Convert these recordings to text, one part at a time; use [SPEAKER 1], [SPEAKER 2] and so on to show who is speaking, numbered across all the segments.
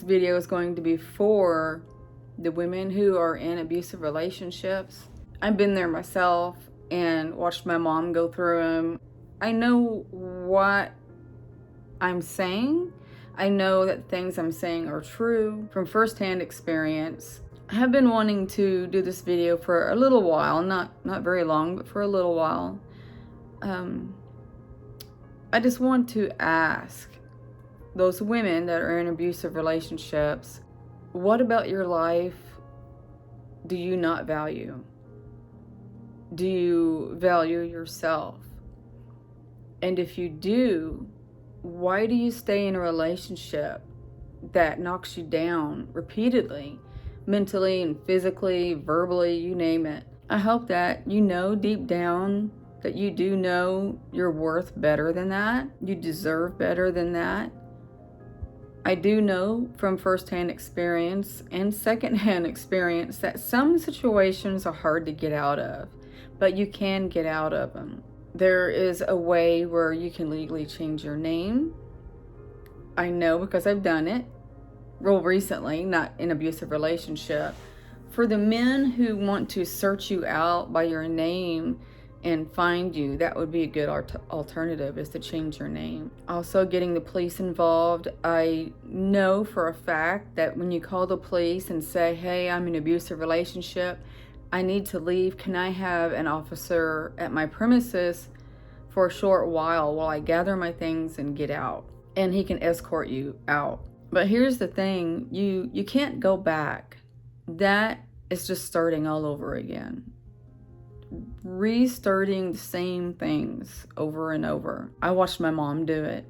[SPEAKER 1] video is going to be for the women who are in abusive relationships. I've been there myself and watched my mom go through them. I know what I'm saying. I know that things I'm saying are true from firsthand experience. I have been wanting to do this video for a little while, not very long, but for a little while. I just want to ask those women that are in abusive relationships, what about your life do you not value? Do you value yourself? And if you do, why do you stay in a relationship that knocks you down repeatedly, mentally and physically, verbally, you name it? I hope that you know deep down that you do know you're worth better than that. You deserve better than that. I do know from firsthand experience and secondhand experience that some situations are hard to get out of, but you can get out of them. There is a way where you can legally change your name. I know because I've done it real recently, not in abusive relationship. For the men who want to search you out by your name and find you, that would be a good alternative, is to change your name. Also, getting the police involved. I know for a fact that when you call the police and say, hey, I'm in an abusive relationship, I need to leave, can I have an officer at my premises for a short while I gather my things and get out? And he can escort you out. But here's the thing, you can't go back. That is just starting all over again. Restarting the same things over and over. I watched my mom do it.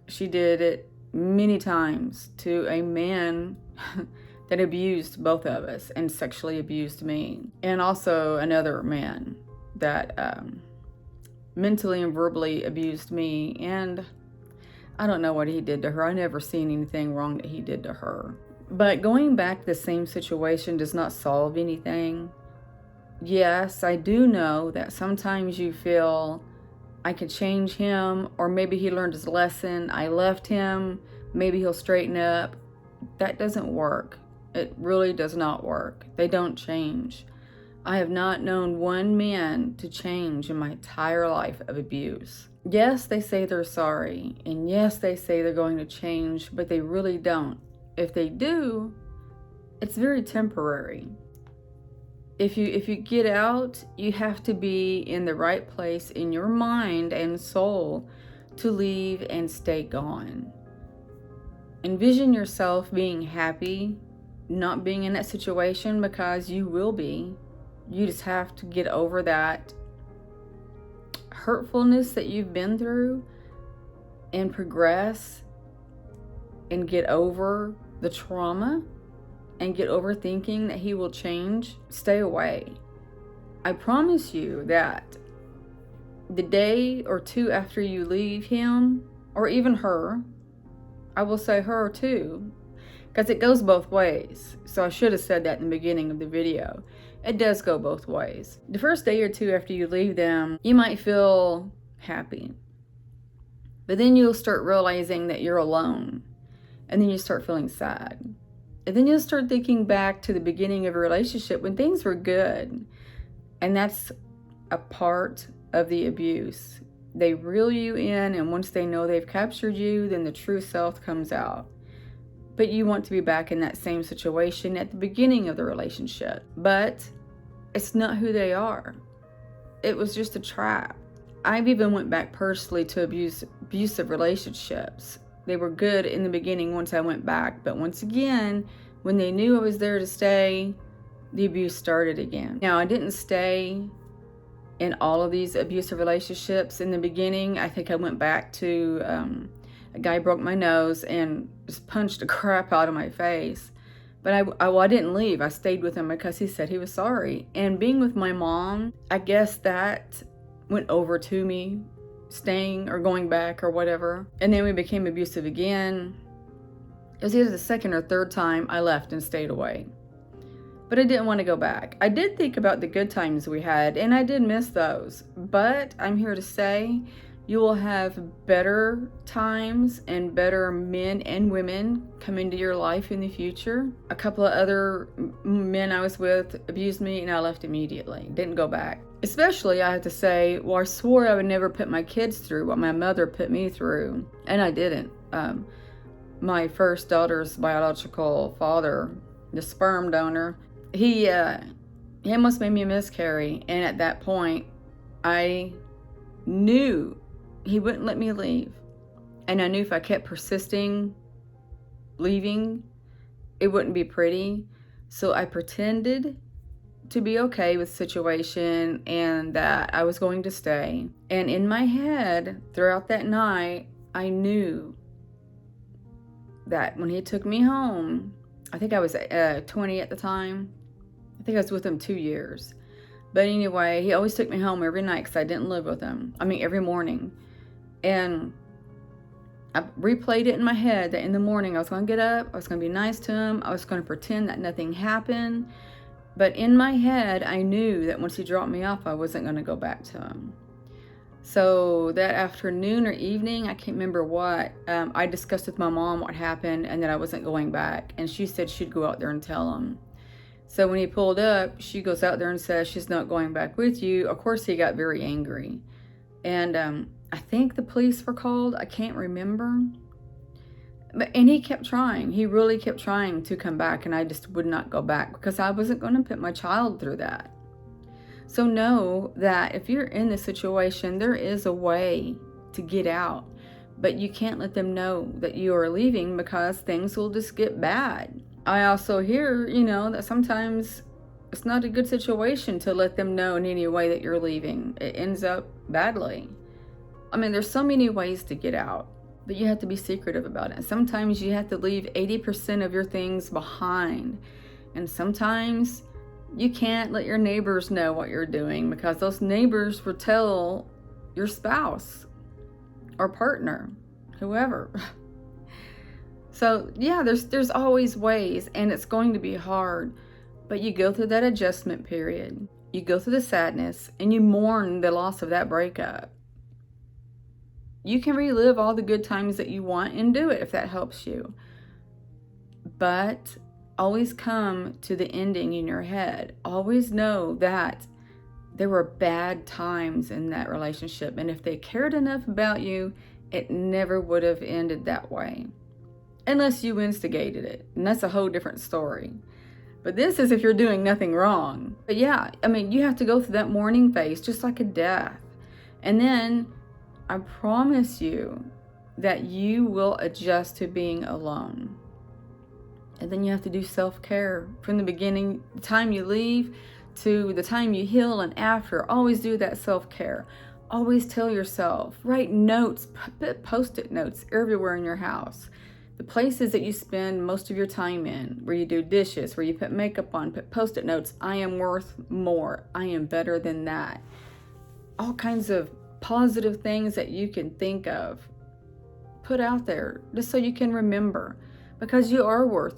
[SPEAKER 1] She did it many times to a man that abused both of us and sexually abused me. And also another man that mentally and verbally abused me. And I don't know what he did to her. I never seen anything wrong that he did to her. But going back to the same situation does not solve anything. Yes, I do know that sometimes you feel I could change him, or maybe he learned his lesson. I left him, maybe he'll straighten up. That doesn't work. It really does not work. They don't change. I have not known one man to change in my entire life of abuse. Yes, they say they're sorry, and yes, they say they're going to change, but they really don't. If they do, it's very temporary. If you get out, you have to be in the right place in your mind and soul to leave and stay gone. Envision yourself being happy, not being in that situation, because you will be. You just have to get over that hurtfulness that you've been through and progress and get over the trauma and get over thinking that he will change. Stay away. I promise you that the day or two after you leave him, or even her, I will say her too, because it goes both ways. So I should have said that in the beginning of the video. It does go both ways. The first day or two after you leave them, you might feel happy. But then you'll start realizing that you're alone. And then you start feeling sad. And then you'll start thinking back to the beginning of a relationship when things were good. And that's a part of the abuse. They reel you in, and once they know they've captured you, then the true self comes out. But you want to be back in that same situation at the beginning of the relationship. But it's not who they are. It was just a trap. I've even went back personally to abusive relationships. They were good in the beginning once I went back, but once again, when they knew I was there to stay, the abuse started again. Now, I didn't stay in all of these abusive relationships. In the beginning, I think I went back to a guy broke my nose and just punched the crap out of my face. But I didn't leave. I stayed with him because he said he was sorry. And being with my mom, I guess that went over to me, staying or going back or whatever. And then we became abusive again. It was either the second or third time I left and stayed away. But I didn't want to go back. I did think about the good times we had, and I did miss those. But I'm here to say, You will have better times and better men and women come into your life in the future. A couple of other men I was with abused me and I left immediately. Didn't go back. Especially, I have to say, well, I swore I would never put my kids through what my mother put me through. And I didn't. My first daughter's biological father, the sperm donor, he almost made me miscarry. And at that point, I knew he wouldn't let me leave. And I knew if I kept persisting leaving, it wouldn't be pretty. So I pretended to be okay with the situation and that I was going to stay. And in my head, throughout that night, I knew that when he took me home, I think I was 20 at the time. I think I was with him 2 years. But anyway, he always took me home every night because I didn't live with him. I mean, every morning. And I replayed it in my head that in the morning I was going to get up, I was going to be nice to him, I was going to pretend that nothing happened. But in my head, I knew that once he dropped me off, I wasn't going to go back to him. So that afternoon or evening, I can't remember what, I discussed with my mom what happened and that I wasn't going back. And she said she'd go out there and tell him. So when he pulled up, she goes out there and says she's not going back with you. Of course, he got very angry. And I think the police were called. I can't remember. And he kept trying. He really kept trying to come back, and I just would not go back because I wasn't going to put my child through that. So know that if you're in this situation, there is a way to get out, but you can't let them know that you are leaving because things will just get bad. I also hear, that sometimes it's not a good situation to let them know in any way that you're leaving. It ends up badly. I mean, there's so many ways to get out, but you have to be secretive about it. Sometimes you have to leave 80% of your things behind. And sometimes you can't let your neighbors know what you're doing because those neighbors will tell your spouse or partner, whoever. So yeah, there's always ways, and it's going to be hard, but you go through that adjustment period. You go through the sadness and you mourn the loss of that breakup. You can relive all the good times that you want and do it if that helps you. But always come to the ending in your head. Always know that there were bad times in that relationship. And if they cared enough about you, it never would have ended that way. Unless you instigated it. And that's a whole different story. But this is if you're doing nothing wrong. But yeah, I mean, you have to go through that mourning phase just like a death. And then I promise you that you will adjust to being alone. And then you have to do self-care from the beginning, the time you leave to the time you heal and after. Always do that self-care. Always tell yourself, write notes, put post-it notes everywhere in your house. The places that you spend most of your time in, where you do dishes, where you put makeup on, put post-it notes. I am worth more. I am better than that. All kinds of positive things that you can think of. Put out there just so you can remember, because you are worth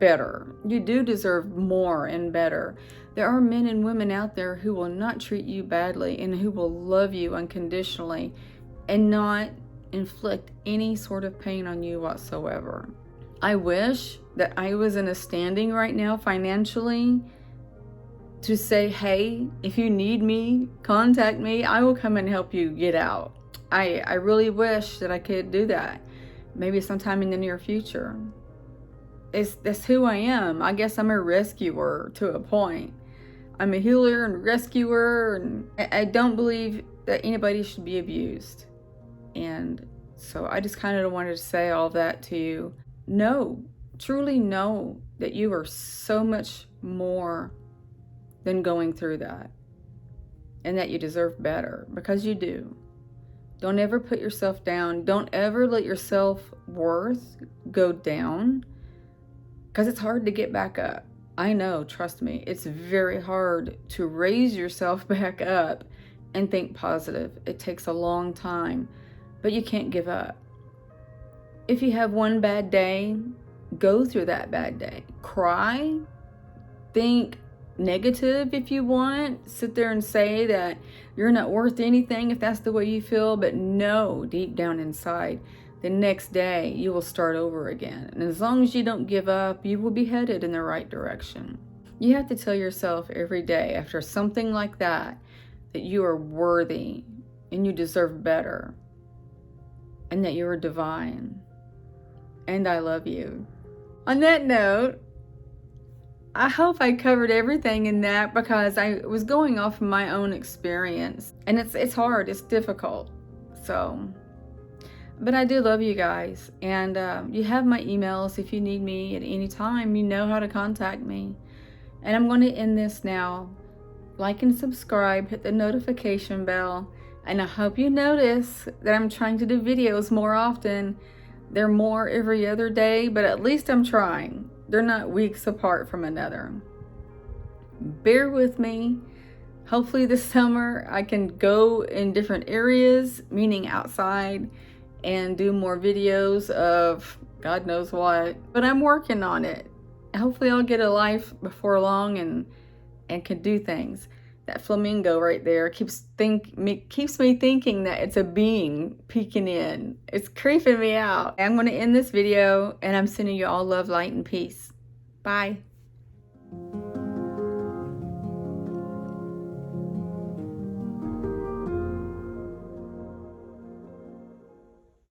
[SPEAKER 1] better. You do deserve more and better. There are men and women out there who will not treat you badly and who will love you unconditionally and not inflict any sort of pain on you whatsoever. I wish that I was in a standing right now financially to say, hey, if you need me, contact me. I will come and help you get out. I really wish that I could do that. Maybe sometime in the near future. That's who I am. I guess I'm a rescuer to a point. I'm a healer and rescuer, and I don't believe that anybody should be abused. And so I just kind of wanted to say all that to you. Know, truly know that you are so much more than going through that, and that you deserve better, because you do. Don't ever put yourself down. Don't ever let your self-worth go down, because it's hard to get back up. I know, trust me, it's very hard to raise yourself back up and think positive. It takes a long time, but you can't give up. If you have one bad day, go through that bad day. Cry, think negative if you want. Sit there and say that you're not worth anything if that's the way you feel, but know deep down inside, the next day you will start over again. And as long as you don't give up, you will be headed in the right direction. You have to tell yourself every day after something like that you are worthy and you deserve better, and that you are divine, and I love you. On that note, I hope I covered everything in that, because I was going off of my own experience, and it's hard, it's difficult. So, but I do love you guys, and you have my emails if you need me at any time. You know how to contact me. And I'm going to end this now. Like and subscribe, hit the notification bell, and I hope you notice that I'm trying to do videos more often. They're more every other day, but at least I'm trying. They're not weeks apart from another. Bear with me. Hopefully this summer I can go in different areas, meaning outside, and do more videos of God knows what. But I'm working on it. Hopefully I'll get a life before long and can do things. That flamingo right there keeps me thinking that it's a being peeking in. It's creeping me out. I'm going to end this video, and I'm sending you all love, light, and peace. Bye.